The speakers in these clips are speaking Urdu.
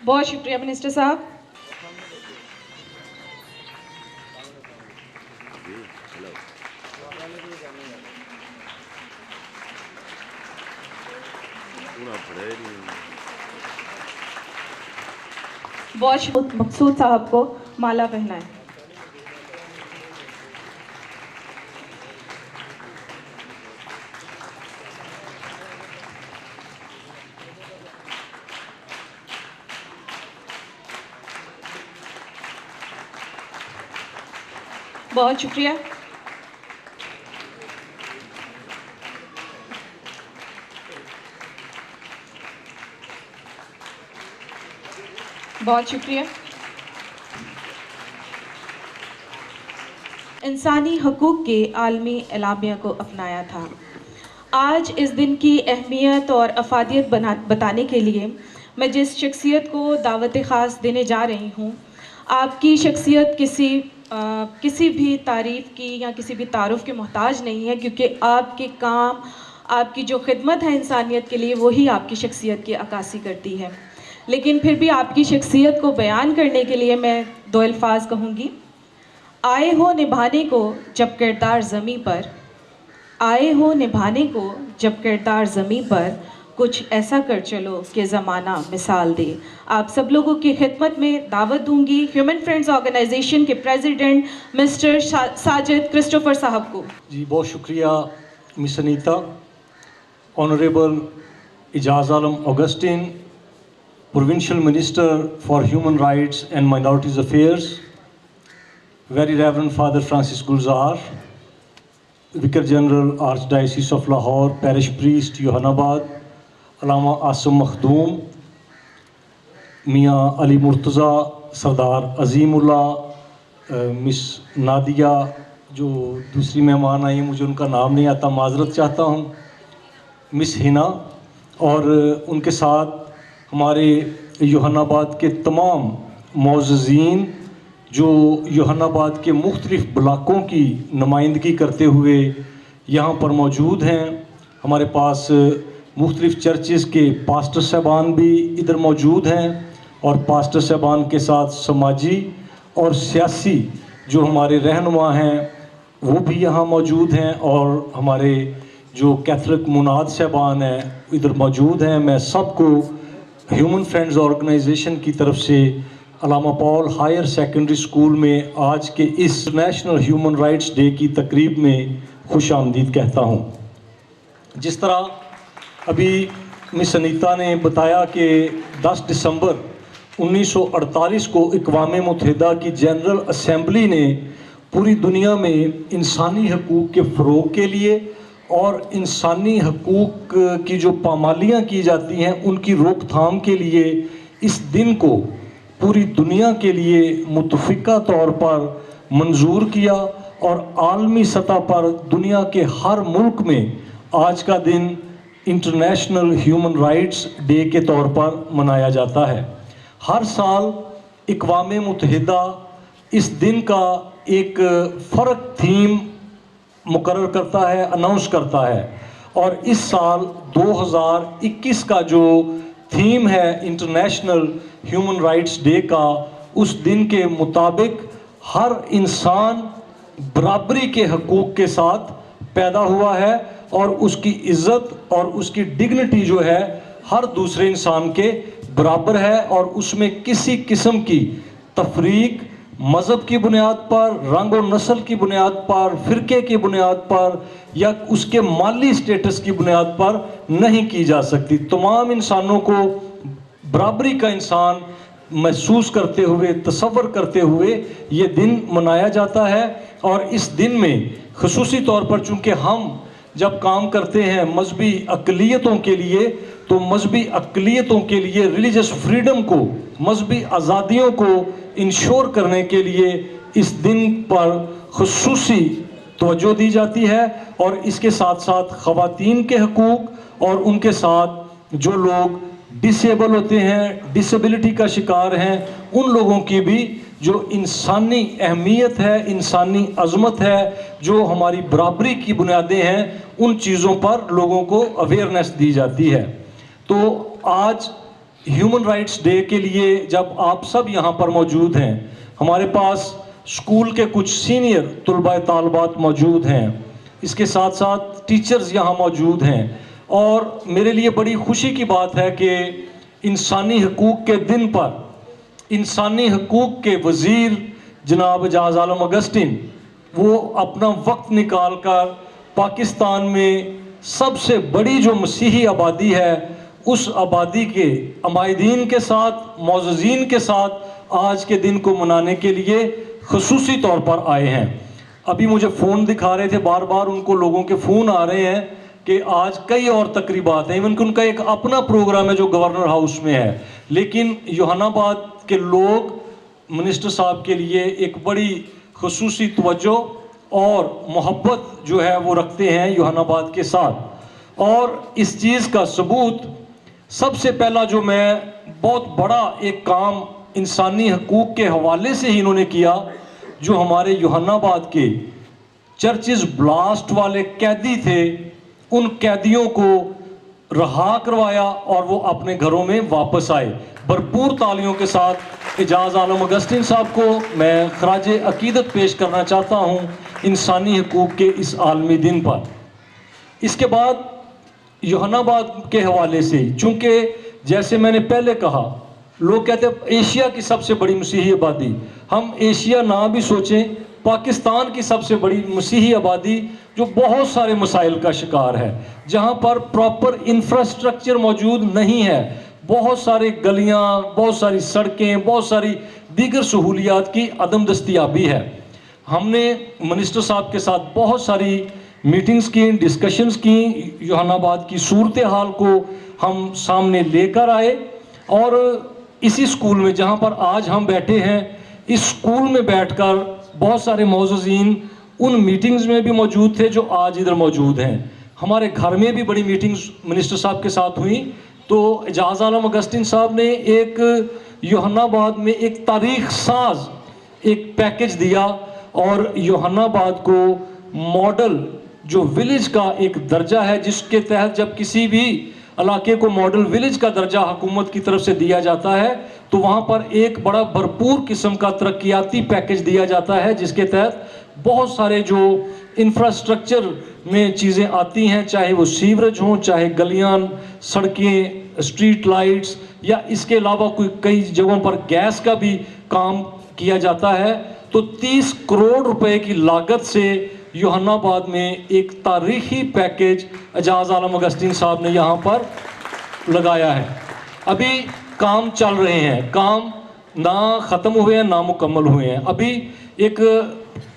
بہت شکریہ منسٹر صاحب. بہت مقصود صاحب کو مالا پہنائیں. بہت شکریہ. بہت شکریہ. انسانی حقوق کے عالمی اعلامیہ کو اپنایا تھا. آج اس دن کی اہمیت اور افادیت بتانے کے لیے میں جس شخصیت کو دعوت خاص دینے جا رہی ہوں، آپ کی شخصیت کسی بھی تعریف کی یا کسی بھی تعارف کے محتاج نہیں ہے، کیونکہ آپ کے کام، آپ کی جو خدمت ہے انسانیت کے لیے، وہی آپ کی شخصیت کی عکاسی کرتی ہے. لیکن پھر بھی آپ کی شخصیت کو بیان کرنے کے لیے میں دو الفاظ کہوں گی. آئے ہو نبھانے کو جب کردار زمیں پر، آئے ہو نبھانے کو جب کردار زمیں پر، کچھ ایسا کر چلو کہ زمانہ مثال دے. آپ سب لوگوں کی خدمت میں دعوت دوں گی ہیومن فرینڈز آرگنائزیشن کے president mister Sajid Christopher sahab کو. جی بہت شکریہ miss Anita. Honourable Ijaz Alam Augustine, provincial minister for human rights and minorities affairs, very reverend father Francis Gulzar, vicar general archdiocese of Lahore, parish priest Youhanabad, Allama Asim مخدوم، میاں علی مرتضیٰ، سردار عظیم اللہ، مس نادیہ، جو دوسری مہمان آئی ہیں مجھے ان کا نام نہیں آتا، معذرت چاہتا ہوں، مس ہنا، اور ان کے ساتھ ہمارے یوحنا آباد کے تمام معززین جو یوحنا آباد کے مختلف بلاکوں کی نمائندگی کرتے ہوئے یہاں پر موجود ہیں. ہمارے پاس مختلف چرچز کے پاسٹر صاحبان بھی ادھر موجود ہیں، اور پاسٹر صاحبان کے ساتھ سماجی اور سیاسی جو ہمارے رہنما ہیں وہ بھی یہاں موجود ہیں، اور ہمارے جو کیتھولک مناد صاحبان ہیں ادھر موجود ہیں. میں سب کو ہیومن فرینڈز آرگنائزیشن کی طرف سے علامہ پال ہائر سیکنڈری اسکول میں آج کے اس نیشنل ہیومن رائٹس ڈے کی تقریب میں خوش آمدید کہتا ہوں. جس طرح ابھی مس انیتا نے بتایا کہ 10 دسمبر 1948 کو اقوام متحدہ کی جنرل اسمبلی نے پوری دنیا میں انسانی حقوق کے فروغ کے لیے اور انسانی حقوق کی جو پامالیاں کی جاتی ہیں ان کی روک تھام کے لیے اس دن کو پوری دنیا کے لیے متفقہ طور پر منظور کیا، اور عالمی سطح پر دنیا کے ہر ملک میں آج کا دن انٹرنیشنل ہیومن رائٹس ڈے کے طور پر منایا جاتا ہے. ہر سال اقوام متحدہ اس دن کا ایک فرق تھیم مقرر کرتا ہے، اناؤنس کرتا ہے، اور اس سال 2021 کا جو تھیم ہے انٹرنیشنل ہیومن رائٹس ڈے کا، اس دن کے مطابق ہر انسان برابری کے حقوق کے ساتھ پیدا ہوا ہے، اور اس کی عزت اور اس کی ڈگنیٹی جو ہے ہر دوسرے انسان کے برابر ہے، اور اس میں کسی قسم کی تفریق مذہب کی بنیاد پر، رنگ و نسل کی بنیاد پر، فرقے کی بنیاد پر، یا اس کے مالی سٹیٹس کی بنیاد پر نہیں کی جا سکتی. تمام انسانوں کو برابری کا انسان محسوس کرتے ہوئے، تصور کرتے ہوئے یہ دن منایا جاتا ہے. اور اس دن میں خصوصی طور پر چونکہ ہم جب کام کرتے ہیں مذہبی اقلیتوں کے لیے، تو مذہبی اقلیتوں کے لیے ریلیجس فریڈم کو، مذہبی آزادیوں کو انشور کرنے کے لیے اس دن پر خصوصی توجہ دی جاتی ہے، اور اس کے ساتھ ساتھ خواتین کے حقوق اور ان کے ساتھ جو لوگ ڈسیبل ہوتے ہیں، ڈسیبلٹی کا شکار ہیں، ان لوگوں کی بھی جو انسانی اہمیت ہے، انسانی عظمت ہے، جو ہماری برابری کی بنیادیں ہیں، ان چیزوں پر لوگوں کو اویئرنیس دی جاتی ہے. تو آج ہیومن رائٹس ڈے کے لیے جب آپ سب یہاں پر موجود ہیں، ہمارے پاس اسکول کے کچھ سینئر طلباء طالبات موجود ہیں، اس کے ساتھ ساتھ ٹیچرز یہاں موجود ہیں، اور میرے لیے بڑی خوشی کی بات ہے کہ انسانی حقوق کے دن پر انسانی حقوق کے وزیر جناب اعجاز عالم اگسٹین وہ اپنا وقت نکال کر پاکستان میں سب سے بڑی جو مسیحی آبادی ہے اس آبادی کے عمائدین کے ساتھ، معززین کے ساتھ آج کے دن کو منانے کے لیے خصوصی طور پر آئے ہیں۔ ابھی مجھے فون دکھا رہے تھے، بار بار ان کو لوگوں کے فون آ رہے ہیں کہ آج کئی اور تقریبات ہیں، ایون کہ ان کا ایک اپنا پروگرام ہے جو گورنر ہاؤس میں ہے، لیکن یوحنا آباد کے لوگ منسٹر صاحب کے لیے ایک بڑی خصوصی توجہ اور محبت جو ہے وہ رکھتے ہیں یوحنا آباد کے ساتھ۔ اور اس چیز کا ثبوت سب سے پہلا جو میں بہت بڑا ایک کام انسانی حقوق کے حوالے سے ہی انہوں نے کیا، جو ہمارے یوحنا آباد کے چرچز بلاسٹ والے قیدی تھے ان قیدیوں کو رہا کروایا اور وہ اپنے گھروں میں واپس آئے۔ بھرپور تالیوں کے ساتھ اعجاز عالم اگسٹین صاحب کو میں خراج عقیدت پیش کرنا چاہتا ہوں انسانی حقوق کے اس عالمی دن پر۔ اس کے بعد یوحنا آباد کے حوالے سے، چونکہ جیسے میں نے پہلے کہا، لوگ کہتے ہیں ایشیا کی سب سے بڑی مسیحی آبادی، ہم ایشیا نہ بھی سوچیں، پاکستان کی سب سے بڑی مسیحی آبادی جو بہت سارے مسائل کا شکار ہے، جہاں پر پراپر انفراسٹرکچر موجود نہیں ہے، بہت سارے گلیاں، بہت ساری سڑکیں، بہت ساری دیگر سہولیات کی عدم دستیابی ہے۔ ہم نے منسٹر صاحب کے ساتھ بہت ساری میٹنگز کی، ڈسکشنز کی، یوحنا آباد کی صورتحال کو ہم سامنے لے کر آئے، اور اسی اسکول میں جہاں پر آج ہم بیٹھے ہیں، اس اسکول میں بیٹھ کر بہت سارے معززین ان میٹنگز میں بھی موجود تھے جو آج ادھر موجود ہیں۔ ہمارے گھر میں بھی بڑی میٹنگز منسٹر صاحب کے ساتھ ہوئیں، تو اعجاز عالم اگسٹین صاحب نے ایک یوحنا آباد میں ایک تاریخ ساز ایک پیکج دیا، اور یوحنا آباد کو ماڈل جو ولیج کا ایک درجہ ہے، جس کے تحت جب کسی بھی علاقے کو ماڈل ولیج کا درجہ حکومت کی طرف سے دیا جاتا ہے تو وہاں پر ایک بڑا بھرپور قسم کا ترقیاتی پیکج دیا جاتا ہے، جس کے تحت بہت سارے جو انفراسٹرکچر میں چیزیں آتی ہیں، چاہے وہ سیوریج ہوں، چاہے گلیاں، سڑکیں، اسٹریٹ لائٹس، یا اس کے علاوہ کئی جگہوں پر گیس کا بھی کام کیا جاتا ہے، تو 30 کروڑ روپے کی لاگت سے یوحنا آباد میں ایک تاریخی پیکج اعجاز عالم اگسٹین صاحب نے یہاں پر لگایا ہے۔ ابھی کام چل رہے ہیں، کام نہ ختم ہوئے ہیں نہ مکمل ہوئے ہیں، ابھی ایک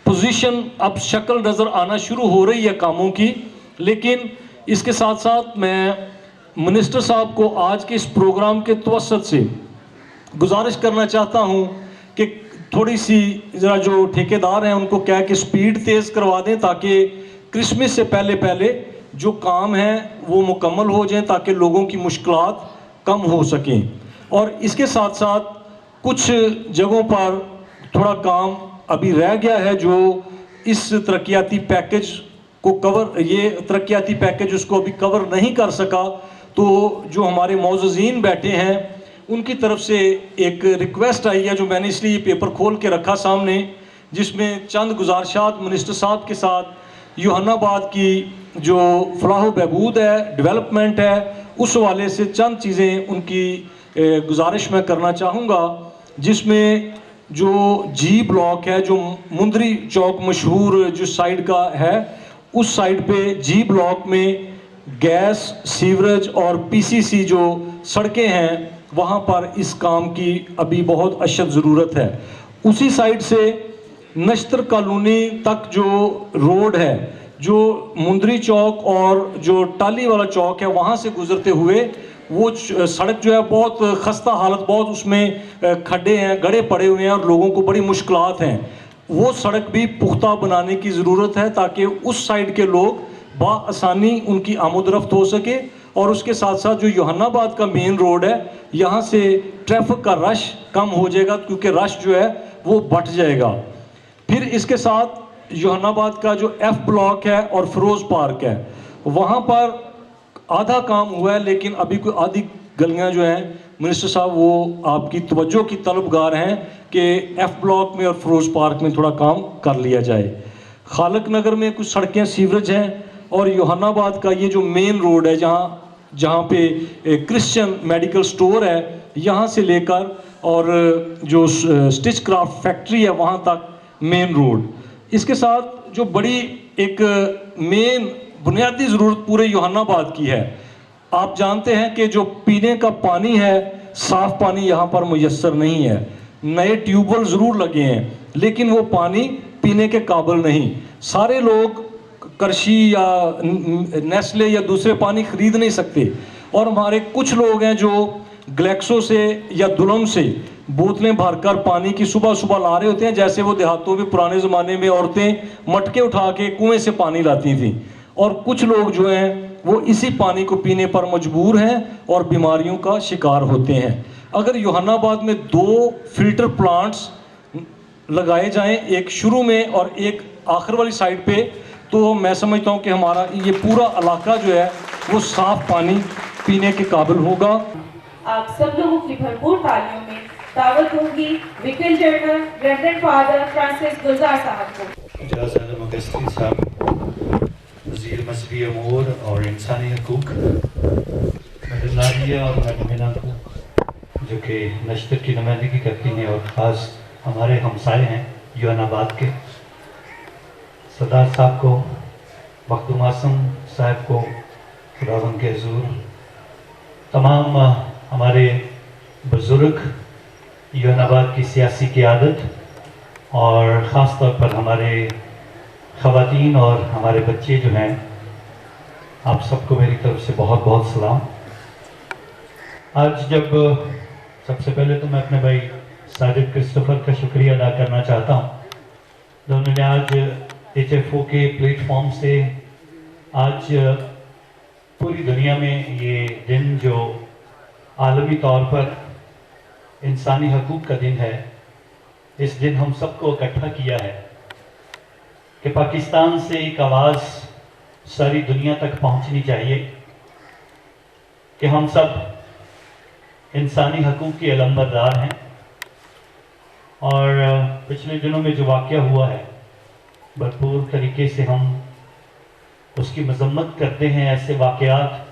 پوزیشن اب شکل نظر آنا شروع ہو رہی ہے کاموں کی، لیکن اس کے ساتھ ساتھ میں منسٹر صاحب کو آج کے اس پروگرام کے توسط سے گزارش کرنا چاہتا ہوں کہ تھوڑی سی ذرا جو ٹھیکیدار ہیں ان کو کہہ کہ سپیڈ تیز کروا دیں، تاکہ کرسمس سے پہلے جو کام ہیں وہ مکمل ہو جائیں، تاکہ لوگوں کی مشکلات کم ہو سکیں۔ اور اس کے ساتھ ساتھ کچھ جگہوں پر تھوڑا کام ابھی رہ گیا ہے، جو اس ترقیاتی پیکج کو یہ ترقیاتی پیکج اس کو ابھی کور نہیں کر سکا، تو جو ہمارے معززین بیٹھے ہیں ان کی طرف سے ایک ریکویسٹ آئی ہے، جو میں نے اس لیے پیپر کھول کے رکھا سامنے، جس میں چند گزارشات منسٹر صاحب کے ساتھ یوحنا آباد کی جو فلاح و بہبود ہے، ڈیولپمنٹ ہے، اس حوالے سے چند چیزیں ان کی گزارش میں کرنا چاہوں گا، جس میں جو جی بلاک ہے، جو مندری چوک مشہور جس سائیڈ کا ہے، اس سائیڈ پہ جی بلاک میں گیس، سیوریج اور پی سی سی جو سڑکیں ہیں، وہاں پر اس کام کی ابھی بہت اشد ضرورت ہے۔ اسی سائیڈ سے نشتر کالونی تک جو روڈ ہے، جو مندری چوک اور جو ٹالی والا چوک ہے، وہاں سے گزرتے ہوئے وہ سڑک جو ہے بہت خستہ حالت، بہت اس میں کھڈے ہیں، گڑھے پڑے ہوئے ہیں اور لوگوں کو بڑی مشکلات ہیں، وہ سڑک بھی پختہ بنانے کی ضرورت ہے، تاکہ اس سائیڈ کے لوگ بآسانی ان کی آمد و رفت ہو سکے، اور اس کے ساتھ ساتھ جو یوحنا آباد کا مین روڈ ہے، یہاں سے ٹریفک کا رش کم ہو جائے گا، کیونکہ رش جو ہے وہ بٹ جائے گا۔ پھر اس کے ساتھ یوحنا آباد کا جو ایف بلاک ہے اور فیروز پارک ہے، وہاں پر آدھا کام ہوا ہے، لیکن ابھی کوئی آدھی گلیاں جو ہیں منسٹر صاحب وہ آپ کی توجہ کی طلبگار ہیں کہ ایف بلاک میں اور فروز پارک میں تھوڑا کام کر لیا جائے. خالق نگر میں کچھ سڑکیں سیوریج ہیں, اور یوحنا آباد کا یہ جو مین روڈ ہے جہاں پہ کرسچن میڈیکل سٹور ہے, یہاں سے لے کر اور جو سٹچ کرافٹ فیکٹری ہے وہاں تک مین روڈ. اس کے ساتھ جو بڑی ایک مین بنیادی ضرورت پورے یوحنا آباد کی ہے, آپ جانتے ہیں کہ جو پینے کا پانی ہے, صاف پانی یہاں پر میسر نہیں ہے. نئے ٹیوب ویل ضرور لگے ہیں لیکن وہ پانی پینے کے قابل نہیں. سارے لوگ کرشی یا نیسلے یا دوسرے پانی خرید نہیں سکتے, اور ہمارے کچھ لوگ ہیں جو گلیکسو سے یا دلم سے بوتلیں بھر کر پانی کی صبح صبح لا رہے ہوتے ہیں, جیسے وہ دیہاتوں میں پرانے زمانے میں عورتیں مٹکے اٹھا کے کنویں سے پانی لاتی تھیں. اور کچھ لوگ جو ہیں وہ اسی پانی کو پینے پر مجبور ہیں اور بیماریوں کا شکار ہوتے ہیں. اگر یوحنا آباد میں 2 فلٹر پلانٹس لگائے جائیں, ایک شروع میں اور ایک آخر والی سائڈ پہ, تو میں سمجھتا ہوں کہ ہمارا یہ پورا علاقہ جو ہے وہ صاف پانی پینے کے قابل ہوگا. آپ سب لوگوں کی بھرپور تالیوں میں دعوت ہوگی وکیل جنرل ریورنڈ فادر فرانسس گلزار صاحب کو. اجاز عالم اگسٹین صاحب, وزیر مذہبی امور اور انسانی حقوق, میڈم نادیہ اور میڈم ہنا کو جو کہ نشتر کی نمائندگی کرتی ہیں اور خاص ہمارے ہمسائے ہیں یوحنا آباد کے, صدر صاحب کو, مخدوم اعظم صاحب کو خداوند کے حضور, تمام ہمارے بزرگ, یوحنا آباد کی سیاسی قیادت, اور خاص طور پر ہمارے خواتین اور ہمارے بچے جو ہیں, آپ سب کو میری طرف سے بہت بہت سلام. آج جب سب سے پہلے تو میں اپنے بھائی ساجد کرسٹوفر کا شکریہ ادا کرنا چاہتا ہوں, انہوں نے آج ایچ ایف او کے پلیٹ فارم سے آج پوری دنیا میں یہ دن جو عالمی طور پر انسانی حقوق کا دن ہے, اس دن ہم سب کو اکٹھا کیا ہے کہ پاکستان سے ایک آواز ساری دنیا تک پہنچنی چاہیے کہ ہم سب انسانی حقوق کے علمبردار ہیں. اور پچھلے دنوں میں جو واقعہ ہوا ہے, بھرپور طریقے سے ہم اس کی مذمت کرتے ہیں. ایسے واقعات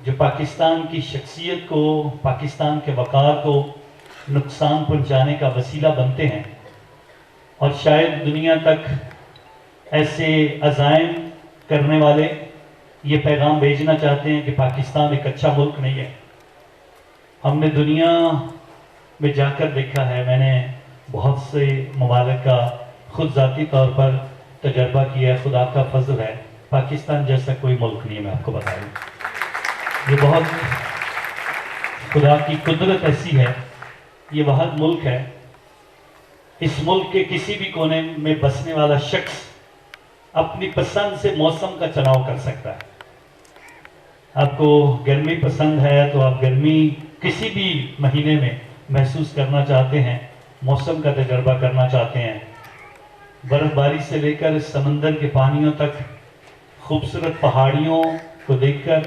جو پاکستان کی شخصیت کو, پاکستان کے وقار کو نقصان پہنچانے کا وسیلہ بنتے ہیں, اور شاید دنیا تک ایسے عزائم کرنے والے یہ پیغام بھیجنا چاہتے ہیں کہ پاکستان ایک اچھا ملک نہیں ہے. ہم نے دنیا میں جا کر دیکھا ہے, میں نے بہت سے ممالک کا خود ذاتی طور پر تجربہ کیا ہے. خدا کا فضل ہے, پاکستان جیسا کوئی ملک نہیں ہے. میں آپ کو بتا دوں, یہ بہت خدا کی قدرت ایسی ہے. یہ واحد ملک ہے, اس ملک کے کسی بھی کونے میں بسنے والا شخص اپنی پسند سے موسم کا چناؤ کر سکتا ہے. آپ کو گرمی پسند ہے تو آپ گرمی کسی بھی مہینے میں محسوس کرنا چاہتے ہیں, موسم کا تجربہ کرنا چاہتے ہیں. برف باری سے لے کر سمندر کے پانیوں تک, خوبصورت پہاڑیوں کو دیکھ کر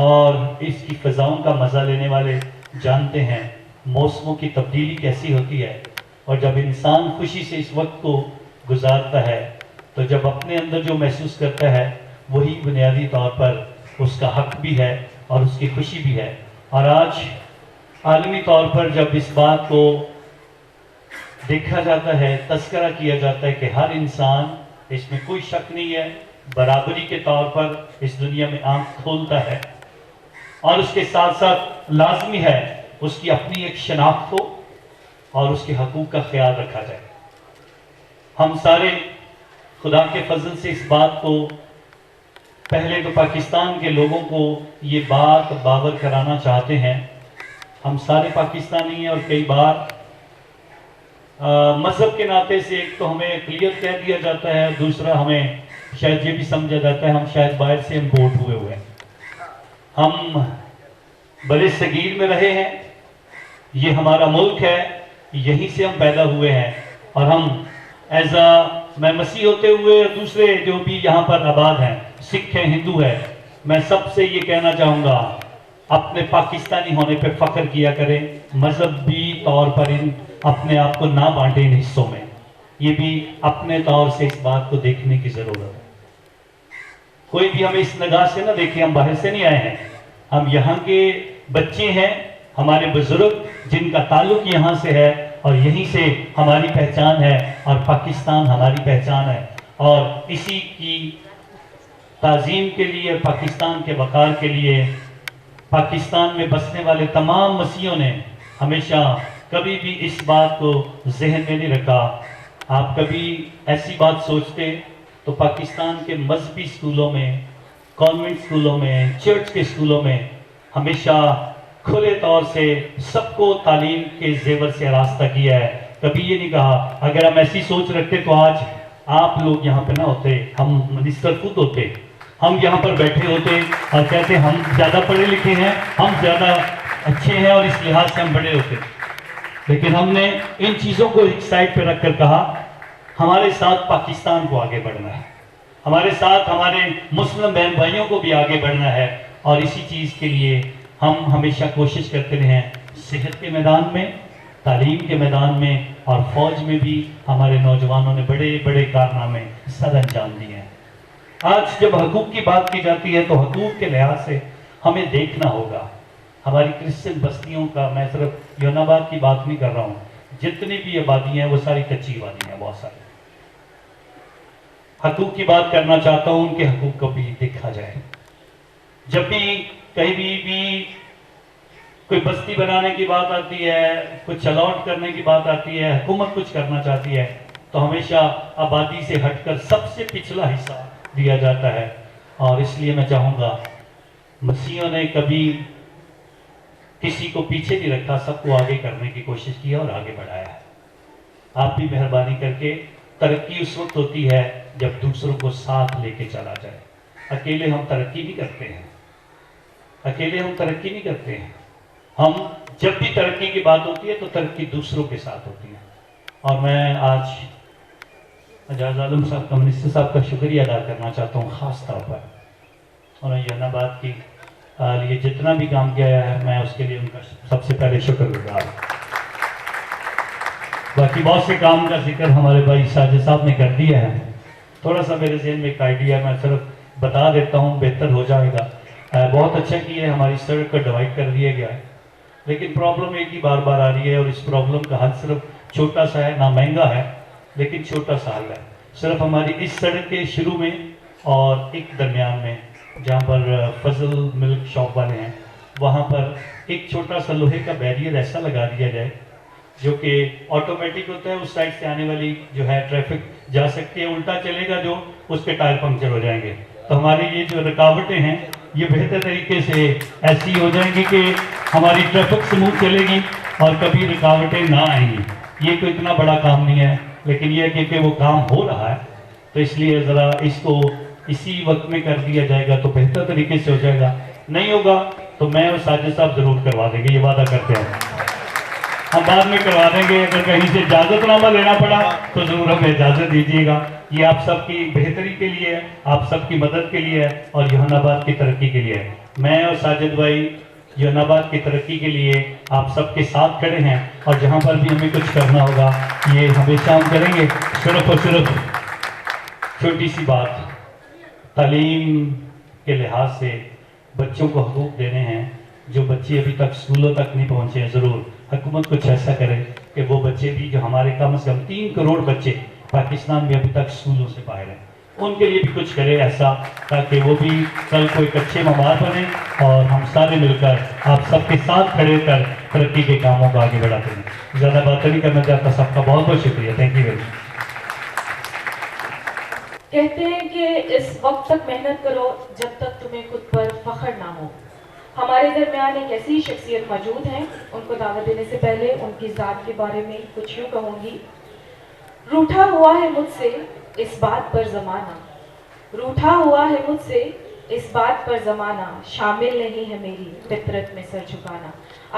اور اس کی فضاؤں کا مزہ لینے والے جانتے ہیں موسموں کی تبدیلی کیسی ہوتی ہے. اور جب انسان خوشی سے اس وقت کو گزارتا ہے تو جب اپنے اندر جو محسوس کرتا ہے وہی بنیادی طور پر اس کا حق بھی ہے اور اس کی خوشی بھی ہے. اور آج عالمی طور پر جب اس بات کو دیکھا جاتا ہے, تذکرہ کیا جاتا ہے کہ ہر انسان, اس میں کوئی شک نہیں ہے, برابری کے طور پر اس دنیا میں آنکھ کھولتا ہے, اور اس کے ساتھ ساتھ لازمی ہے اس کی اپنی ایک شناخت ہو اور اس کے حقوق کا خیال رکھا جائے. ہم سارے خدا کے فضل سے اس بات کو, پہلے تو پاکستان کے لوگوں کو یہ بات باور کرانا چاہتے ہیں. ہم سارے پاکستانی ہیں, اور کئی بار مذہب کے ناطے سے ایک تو ہمیں اقلیت کہہ دیا جاتا ہے, دوسرا ہمیں شاید یہ بھی سمجھا جاتا ہے ہم شاید باہر سے امپورٹ ہوئے ہیں. ہم بڑے صغیر میں رہے ہیں, یہ ہمارا ملک ہے, یہیں سے ہم پیدا ہوئے ہیں, اور ہم میں مسیح ہوتے ہوئے دوسرے جو بھی یہاں پر آباد ہیں, سکھ ہیں, ہندو ہے, میں سب سے یہ کہنا چاہوں گا اپنے پاکستانی ہونے پہ فخر کیا کریں, مذہبی طور پر اپنے آپ کو نہ بانٹیں ان حصوں میں. یہ بھی اپنے طور سے اس بات کو دیکھنے کی ضرورت ہے. کوئی بھی ہمیں اس نگاہ سے نہ دیکھیں, ہم باہر سے نہیں آئے ہیں, ہم یہاں کے بچے ہیں, ہمارے بزرگ جن کا تعلق یہاں سے ہے, اور یہیں سے ہماری پہچان ہے, اور پاکستان ہماری پہچان ہے. اور اسی کی تعظیم کے لیے, پاکستان کے وقار کے لیے, پاکستان میں بسنے والے تمام مسیحیوں نے ہمیشہ کبھی بھی اس بات کو ذہن میں نہیں رکھا. آپ کبھی ایسی بات سوچتے تو پاکستان کے مذہبی اسکولوں میں, کانوینٹ اسکولوں میں, چرچ کے اسکولوں میں ہمیشہ کھلے طور سے سب کو تعلیم کے زیور سے راستہ کیا ہے. کبھی یہ نہیں کہا, اگر ہم ایسی سوچ رکھتے تو آج آپ لوگ یہاں پہ نہ ہوتے, ہم منسٹر خود ہوتے, ہم یہاں پر بیٹھے ہوتے اور کہتے ہم زیادہ پڑھے لکھے ہیں, ہم زیادہ اچھے ہیں, اور اس لحاظ سے ہم بڑے ہوتے. لیکن ہم نے ان چیزوں کو ایک سائڈ پہ رکھ کر کہا ہمارے ساتھ پاکستان کو آگے بڑھنا ہے, ہمارے ساتھ ہمارے مسلم بہن بھائیوں کو بھی آگے بڑھنا ہے. اور اسی چیز کے لیے ہم ہمیشہ کوشش کرتے رہے ہیں. صحت کے میدان میں, تعلیم کے میدان میں اور فوج میں بھی ہمارے نوجوانوں نے بڑے بڑے کارنامے سر انجام دیے ہیں. آج جب حقوق کی بات کی جاتی ہے تو حقوق کے لحاظ سے ہمیں دیکھنا ہوگا ہماری کرسچن بستیوں کا. میں صرف یونا آباد کی بات نہیں کر رہا ہوں, جتنی بھی آبادی ہیں وہ ساری کچی آبادی ہیں, بہت ساری. حقوق کی بات کرنا چاہتا ہوں, ان کے حقوق کو بھی دیکھا جائے. جب بھی کہیں بھی کوئی بستی بنانے کی بات آتی ہے, کچھ الاٹ کرنے کی بات آتی ہے, حکومت کچھ کرنا چاہتی ہے, تو ہمیشہ آبادی سے ہٹ کر سب سے پچھلا حصہ دیا جاتا ہے. اور اس لیے میں چاہوں گا, مسیحیوں نے کبھی کسی کو پیچھے نہیں رکھا, سب کو آگے کرنے کی کوشش کی اور آگے بڑھایا ہے. آپ بھی مہربانی کر کے, ترقی اس وقت ہوتی ہے جب دوسروں کو ساتھ لے کے چلا جائے. اکیلے ہم ترقی نہیں کرتے ہیں, اکیلے ہم ترقی نہیں کرتے ہیں. ہم جب بھی ترقی کی بات ہوتی ہے تو ترقی دوسروں کے ساتھ ہوتی ہے. اور میں آج اعجاز عالم صاحب کا, منسٹر صاحب کا شکریہ ادا کرنا چاہتا ہوں خاص طور پر. انہوں نے یونا آباد کی لیے جتنا بھی کام کیا ہے, میں اس کے لیے ان کا سب سے پہلے شکر گزار ہوں. باقی بہت سے کام کا ذکر ہمارے بھائی ساجد صاحب نے کر دیا ہے. تھوڑا سا میرے ذہن میں ایک آئیڈیا میں صرف بتا دیتا ہوں, بہتر ہو جائے گا. بہت اچھا کیا ہے, ہماری سڑک کو ڈیوائڈ کر دیا گیا ہے, لیکن پرابلم ایک ہی بار بار آ رہی ہے, اور اس پرابلم کا حل صرف چھوٹا سا ہے, نہ مہنگا ہے لیکن چھوٹا سا حل ہے. صرف ہماری اس سڑک کے شروع میں اور ایک درمیان میں, جہاں پر فضل ملک شاپ والے ہیں, وہاں پر ایک چھوٹا سا لوہے کا بیریئر ایسا لگا دیا جائے جو کہ آٹومیٹک ہوتا ہے. اس سائڈ سے آنے والی جو ہے ٹریفک جا سکتی ہے, الٹا چلے گا جو, اس کے ٹائر پنکچر ہو جائیں گے. تو ہماری یہ جو رکاوٹیں ہیں یہ بہتر طریقے سے ایسی ہو جائیں گی کہ ہماری ٹریفک سموتھ چلے گی اور کبھی رکاوٹیں نہ آئیں گی. یہ کوئی اتنا بڑا کام نہیں ہے, لیکن یہ کہ وہ کام ہو رہا ہے, تو اس لیے ذرا اس کو اسی وقت میں کر دیا جائے گا تو بہتر طریقے سے ہو جائے گا. نہیں ہوگا تو میں اور ساجد صاحب ضرور کروا دیں گے, یہ وعدہ کرتے ہیں. ہم بعد میں کروا دیں گے, اگر کہیں سے اجازت نامہ لینا پڑا تو ضرور ہمیں اجازت دیجیے گا. یہ آپ سب کی بہتری کے لیے ہے, آپ سب کی مدد کے لیے ہے, اور یونا آباد کی ترقی کے لیے ہے. میں اور ساجد بھائی یونا آباد کی ترقی کے لیے آپ سب کے ساتھ کھڑے ہیں, اور جہاں پر بھی ہمیں کچھ کرنا ہوگا یہ ہمیشہ ہم کریں گے. صرف اور صرف چھوٹی سی بات, تعلیم کے لحاظ سے بچوں کو حقوق دینے ہیں. جو بچے ابھی تک اسکولوں تک نہیں پہنچے ہیں, ضرور حکومت کچھ ایسا کرے کہ وہ بچے بھی, جو ہمارے کم از کم 3 کروڑ بچے پاکستان میں ابھی تک اسکولوں سے باہر ہیں, ان کے لیے بھی کچھ کرے ایسا, تاکہ وہ بھی کل کو ایک اچھے ممبر بنے, اور ہم سارے مل کر آپ سب کے ساتھ کھڑے کر ترقی کے کاموں کو آگے بڑھاتے ہیں. زیادہ بات نہیں کرنا چاہتا, سب کا بہت بہت شکریہ. Thank you very much. کہتے ہیں کہ اس وقت تک محنت کرو جب تک تمہیں خود پر فخر نہ ہو. ہمارے درمیان ایک ایسی شخصیت موجود ہیں, ان کو دعوت دینے سے پہلے ان کی ذات کے بارے میں کچھ یوں کہوں گی. روٹھا ہوا ہے مجھ سے اس بات پر زمانہ, روٹھا ہوا ہے مجھ سے اس بات پر زمانہ, شامل نہیں ہے میری فطرت میں سر جھکانا.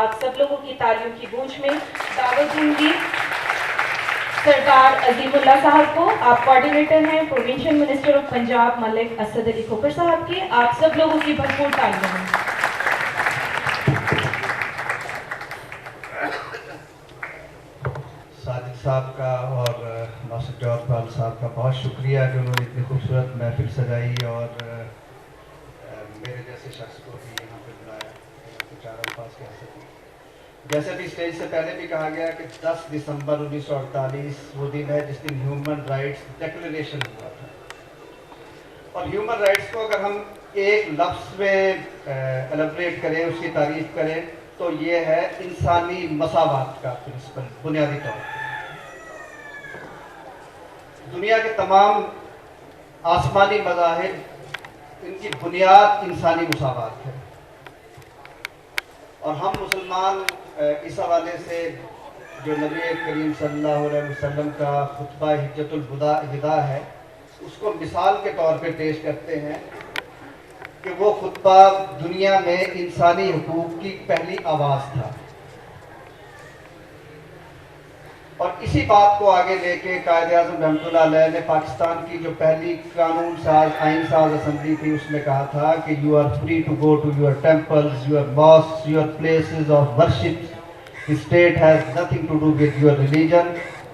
آپ سب لوگوں کی تالیوں کی گونج میں دعوت دوں گی سردار عظیم اللہ صاحب کو. آپ کوارڈینیٹر ہیں پروونشل منسٹر آف پنجاب ملک اسد علی کھوکھر صاحب کے. آپ سب لوگوں کی بھرپور تالیاں. کا اور ناصر جوہر اقبال صاحب کا بہت شکریہ کہ انہوں نے اتنی خوبصورت محفل سجائی اور میرے جیسے شخص کو بھی یہاں پہ بلایا کچھ چار الفاظ کہہ سکوں. جیسے بھی اسٹیج سے پہلے بھی کہا گیا کہ 10 دسمبر 1948 وہ دن ہے جس دن ہیومن رائٹس ڈکلریشن ہوا تھا. اور ہیومن رائٹس کو اگر ہم ایک لفظ میں ایلیبریٹ کریں، اس کی تعریف کریں، تو یہ ہے انسانی مساوات کا پرنسپل. بنیادی طور پر دنیا کے تمام آسمانی مذاہب ان کی بنیاد انسانی مساوات ہے، اور ہم مسلمان اس حوالے سے جو نبی کریم صلی اللہ علیہ وسلم کا خطبہ حجۃ الوداع ہے اس کو مثال کے طور پہ پیش کرتے ہیں کہ وہ خطبہ دنیا میں انسانی حقوق کی پہلی آواز تھا. اور اسی بات کو آگے لے کے قائد اعظم رحمۃ اللہ علیہ نے پاکستان کی جو پہلی قانون ساز آئین ساز اسمبلی تھی اس میں کہا تھا کہ you are free to go to your temples, your mosques, your places of worship. The state has nothing to do with your religion,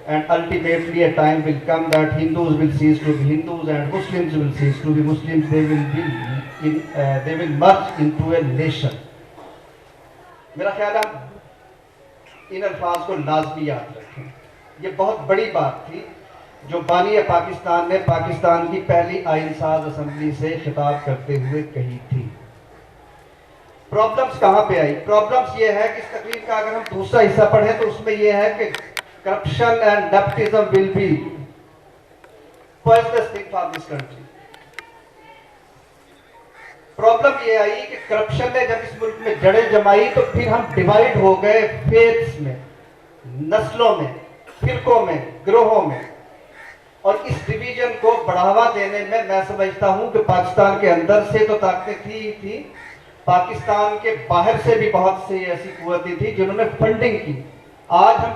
and ultimately a time will come that Hindus will cease to be Hindus and Muslims will cease to be Muslims. They will merge into a nation. میرا خیال ہے ان الفاظ کو لازمی یاد رکھیں. یہ بہت بڑی بات تھی جو بانی پاکستان نے پاکستان کی پہلی آئین ساز اسمبلی سے خطاب کرتے ہوئے کہی تھی. پرابلمس کہاں پہ آئی؟ پرابلمس یہ ہے کہ اس تقریر کا اگر ہم دوسرا حصہ پڑھیں تو اس میں یہ ہے کہ corruption and nepotism will be poisonous thing for this country. Problem یہ آئی کہ کرپشن نے جب اس ملک میں جڑیں جمائی تو پھر ہم ڈیوائڈ ہو گئے فیتھس میں، نسلوں میں، فرقوں میں، گروہوں میں. اور اس ڈویژن کو بڑھاوا دینے میں میں سمجھتا ہوں کہ پاکستان کے اندر سے تو طاقتیں تھی ہی تھی، پاکستان کے باہر سے بھی بہت سی ایسی قوتیں تھی جنہوں نے فنڈنگ کی. آج ہم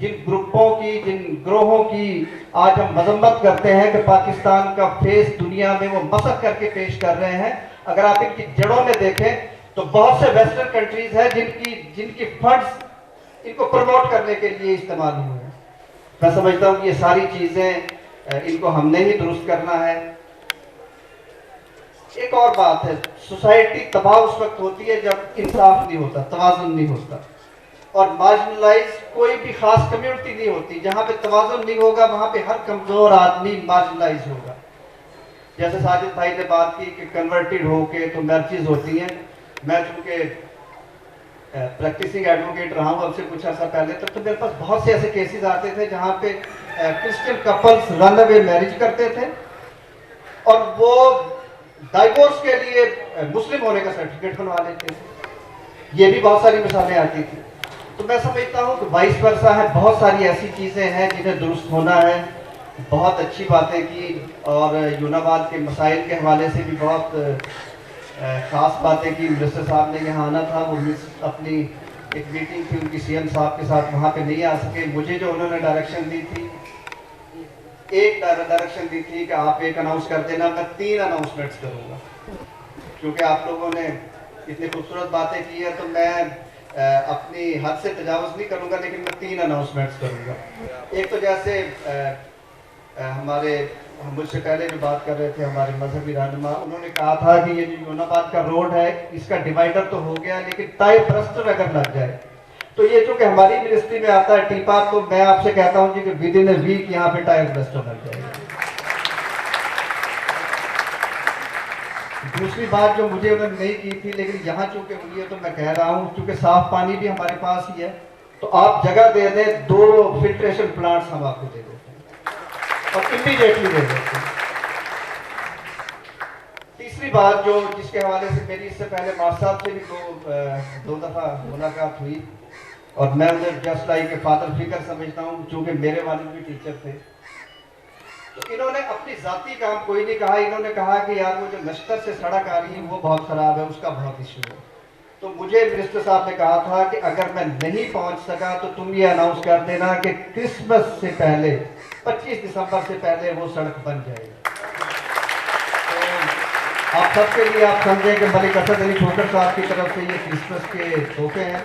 جن گروپوں کی، جن گروہوں کی آج ہم مذمت کرتے ہیں کہ پاکستان کا فیس دنیا میں وہ مسخ کر کے پیش کر رہے ہیں، اگر آپ ان کی جڑوں میں دیکھیں تو بہت سے ویسٹرن کنٹریز ہیں جن کی فنڈز ان کو پروموٹ کرنے کے لیے استعمال ہوئے ہیں. میں سمجھتا ہوں کہ یہ ساری چیزیں ان کو ہم نے ہی درست کرنا ہے. ایک اور بات ہے، سوسائٹی تباہ اس وقت ہوتی ہے جب انصاف نہیں ہوتا، توازن نہیں ہوتا، اور مارجنلائز کوئی بھی خاص کمیونٹی نہیں ہوتی. جہاں پہ توازن نہیں ہوگا وہاں پہ ہر کمزور آدمی مارجنلائز ہوگا. جیسے ساجد بھائی نے بات کی کہ کنورٹڈ ہو کے تو میرچز ہوتی ہیں. میں چونکہ پریکٹسنگ ایڈوکیٹ رہا ہوں اب سے کچھ عرصہ پہلے تک، تو میرے پاس بہت سے ایسے کیسز آتے تھے جہاں پہ کرسچن کپلز رن اوے میرج کرتے تھے اور وہ ڈائیورس کے لیے مسلم ہونے کا سرٹیفکیٹ بنوا لیتے تھے. یہ بھی بہت ساری مثالیں آتی تھیں. تو میں سمجھتا ہوں کہ وائس ورثہ ہے، بہت ساری ایسی چیزیں ہیں جنہیں درست ہونا ہے. بہت اچھی باتیں کی اور یوناواد کے مسائل کے حوالے سے بھی بہت خاص باتیں کی. منسٹر صاحب نے یہاں آنا تھا، وہ اپنی ایک میٹنگ تھی ان کی سی ایم صاحب کے ساتھ، وہاں پہ نہیں آ سکے. مجھے جو انہوں نے ڈائریکشن دی تھی، ایک ڈائریکشن دی تھی کہ آپ ایک اناؤنس کر دینا، میں 3 اناؤنسمنٹس کروں گا. کیونکہ آپ لوگوں نے اتنی خوبصورت باتیں کی ہیں تو میں اپنی حد سے تجاوز نہیں کروں گا، لیکن میں 3 اناؤنسمنٹس کروں گا. ایک تو جیسے ہمارے مجھ سے پہلے جو بات کر رہے تھے ہمارے مذہبی رہنما، انہوں نے کہا تھا کہ یہ جو یوناواد کا روڈ ہے اس کا ڈیوائڈر تو ہو گیا لیکن ٹائی برسٹر اگر لگ جائے تو یہ چونکہ ہماری منسٹری میں آتا ہے ٹیپا، تو میں آپ سے کہتا ہوں کہ ود ان اے ویک یہاں پہ ٹائر برسٹر لگ جائے گا. دوسری بات جو مجھے انہوں نے نہیں کی تھی لیکن یہاں چونکہ ہوئی ہے تو میں کہہ رہا ہوں، چونکہ صاف پانی بھی ہمارے پاس ہی ہے تو آپ جگہ دے دیں، 2 فلٹریشن پلانٹس ہم آپ کو دے دیتے ہیں اور امیڈیٹلی دے دیتے ہیں. تیسری بات جو جس کے حوالے سے میری اس سے پہلے مار صاحب سے بھی 2 دفعہ ملاقات ہوئی اور میں انہیں جسٹ لائک کہ فادر فکر سمجھتا ہوں، چونکہ میرے والد بھی ٹیچر تھے. تو انہوں نے اپنی ذاتی کام کوئی نہیں کہا، انہوں نے کہا کہ یار وہ جو نشتر سے سڑک آ رہی ہے وہ بہت خراب ہے، اس کا بہت ایشو ہے. تو مجھے منسٹر صاحب نے کہا تھا کہ اگر میں نہیں پہنچ سکا تو تم یہ اناؤنس کر دینا کہ کرسمس سے پہلے 25 دسمبر سے پہلے وہ سڑک بن جائے گی. آپ سب کے لیے آپ سمجھیں کہ ملک اسد علی ٹھوکر صاحب کی طرف سے یہ کرسمس کے تحفے ہیں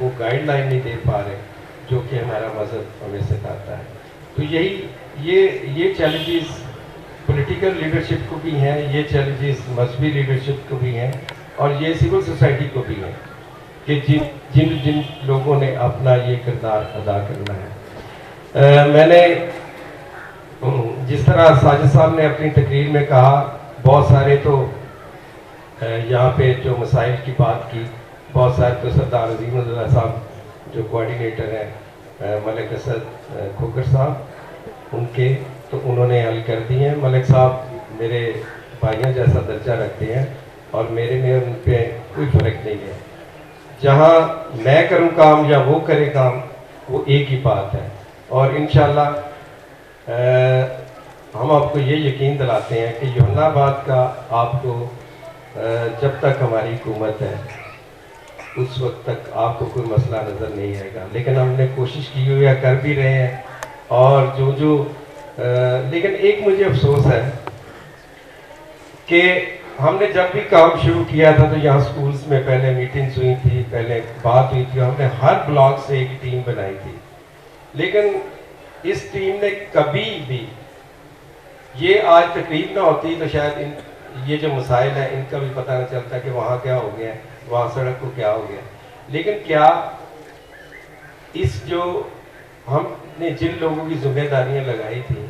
وہ گائیڈ لائن نہیں دے پا رہے جو کہ ہمارا مذہب ہمیں سکھاتا ہے. تو یہ چیلنجز پولیٹیکل لیڈرشپ کو بھی ہیں, یہ چیلنجز مذہبی لیڈرشپ کو بھی ہیں, اور یہ سول سوسائٹی کو بھی ہیں کہ جن لوگوں نے اپنا یہ کردار ادا کرنا ہے. میں نے جس طرح ساجد صاحب نے اپنی تقریر میں کہا, بہت سارے تو یہاں پہ جو مسائل کی بات کی, بہت سارے تو سردار عظیم اللہ صاحب جو کوآرڈینیٹر ہیں, ملک اسد کھوکر صاحب, ان کے تو انہوں نے حل کر دی ہیں. ملک صاحب میرے بھائیوں جیسا درجہ رکھتے ہیں اور میرے میں ان پہ کوئی فرق نہیں ہے. جہاں میں کروں کام یا وہ کرے کام, وہ ایک ہی بات ہے. اور انشاءاللہ ہم آپ کو یہ یقین دلاتے ہیں کہ یوحنا آباد کا آپ کو جب تک ہماری حکومت ہے اس وقت تک آپ کو کوئی مسئلہ نظر نہیں آئے گا. لیکن ہم نے کوشش کی ہوئی ہے, کر بھی رہے ہیں, اور لیکن ایک مجھے افسوس ہے کہ ہم نے جب بھی کام شروع کیا تھا تو یہاں سکولز میں پہلے میٹنگز ہوئی تھی, پہلے بات ہوئی تھی, ہم نے ہر بلاک سے ایک ٹیم بنائی تھی. لیکن اس ٹیم نے کبھی بھی, یہ آج تقریب نہ ہوتی تو شاید یہ جو مسائل ہیں ان کا بھی پتہ نہ چلتا کہ وہاں کیا ہو گیا ہے, وہاں سڑک کو کیا ہو گیا. لیکن کیا اس جو ہم نے جن لوگوں کی ذمہ داریاں لگائی تھیں,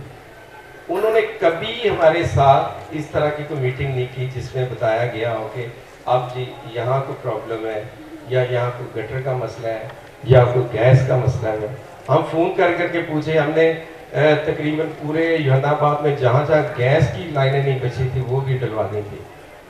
انہوں نے کبھی ہمارے ساتھ اس طرح کی کوئی میٹنگ نہیں کی جس میں بتایا گیا ہو کہ اب جی یہاں کوئی پرابلم ہے, یا یہاں کوئی گٹر کا مسئلہ ہے, یا کوئی گیس کا مسئلہ ہے. ہم فون کر کے پوچھے, ہم نے تقریباً پورے یوحنا آباد میں جہاں گیس کی لائنیں نہیں بچی تھی وہ بھی ڈلوانی تھی,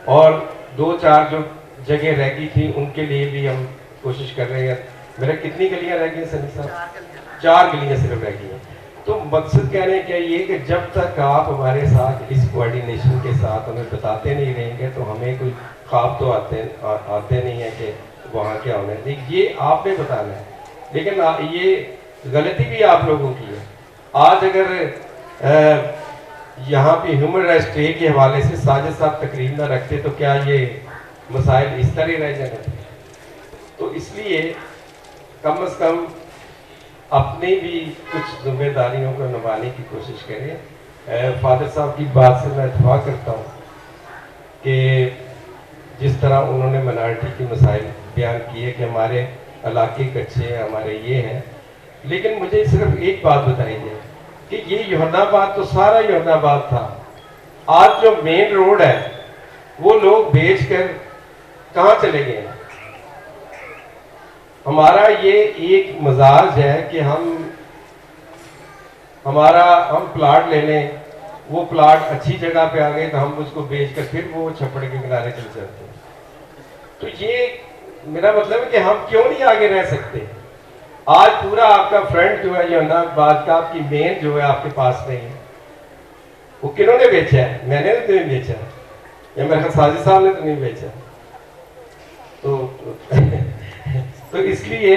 اور 2-4 جو جگہ رہ گئی تھی ان کے لیے بھی ہم کوشش کر رہے ہیں. میرے کتنی گلیاں رہ گئی ہیں سنی صاحب؟ 4 گلیاں صرف رہ گئی ہیں. تو مقصد کہنے کا یہ کہ جب تک آپ ہمارے ساتھ اس کوآرڈینیشن کے ساتھ ہمیں بتاتے نہیں رہیں گے تو ہمیں کوئی خواب تو آتے نہیں ہیں کہ وہاں کیا ہونا ہے. یہ آپ نے بتانا ہے, لیکن یہ غلطی بھی آپ لوگوں کی ہے. آج اگر یہاں پہ ہیومن رائٹس ڈے کے حوالے سے ساجد صاحب تقریر نہ رکھتے تو کیا یہ مسائل اس طرح رہ جانے تھے؟ تو اس لیے کم از کم اپنی بھی کچھ ذمہ داریوں کو نبھانے کی کوشش کریں. فادر صاحب کی بات سے میں اتفاق کرتا ہوں کہ جس طرح انہوں نے منارٹی کی مسائل بیان کیے کہ ہمارے علاقے کچے ہیں, ہمارے یہ ہیں, لیکن مجھے صرف ایک بات بتائی جائے کہ یہ یوحنا آباد تو سارا یوحنا آباد تھا. آج جو مین روڈ ہے وہ لوگ بیچ کر کہاں چلے گئے ہیں؟ ہمارا یہ ایک مزاج ہے کہ ہم پلاٹ لے لیں, وہ پلاٹ اچھی جگہ پہ آ گئے تو ہم اس کو بیچ کر پھر وہ چھپڑ کے کنارے چل جاتے ہیں. تو یہ میرا مطلب ہے کہ ہم کیوں نہیں آگے رہ سکتے؟ آج پورا آپ کا فرنٹ جو ہے یوحنا آباد کا, آپ کی مین جو ہے آپ کے پاس نہیں ہے, وہ کنہوں نے بیچا ہے؟ میں نے تو نہیں بیچا, یا میرے ساجد صاحب نے تو نہیں بیچا. تو اس لیے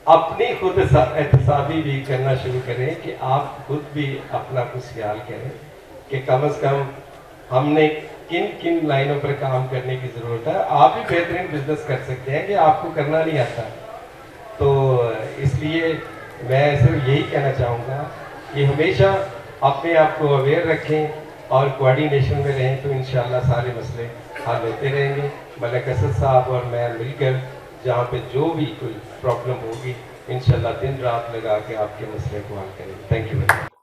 اپنی خود احتسابی بھی کرنا شروع کریں کہ آپ خود بھی اپنا کچھ خیال کریں کہ کم از کم ہم نے کن لائنوں پر کام کرنے کی ضرورت ہے. آپ بھی بہترین بزنس کر سکتے ہیں کہ آپ کو کرنا نہیں آتا. تو اس لیے میں صرف یہی کہنا چاہوں گا کہ ہمیشہ اپنے آپ کو اویئر رکھیں اور کوآرڈینیشن میں رہیں تو انشاءاللہ سارے مسئلے حل ہوتے رہیں گے. ملک اسد صاحب اور میں مل کر جہاں پہ جو بھی کوئی پرابلم ہوگی انشاءاللہ دن رات لگا کے آپ کے مسئلے کو حل کریں گے. Thank you very much.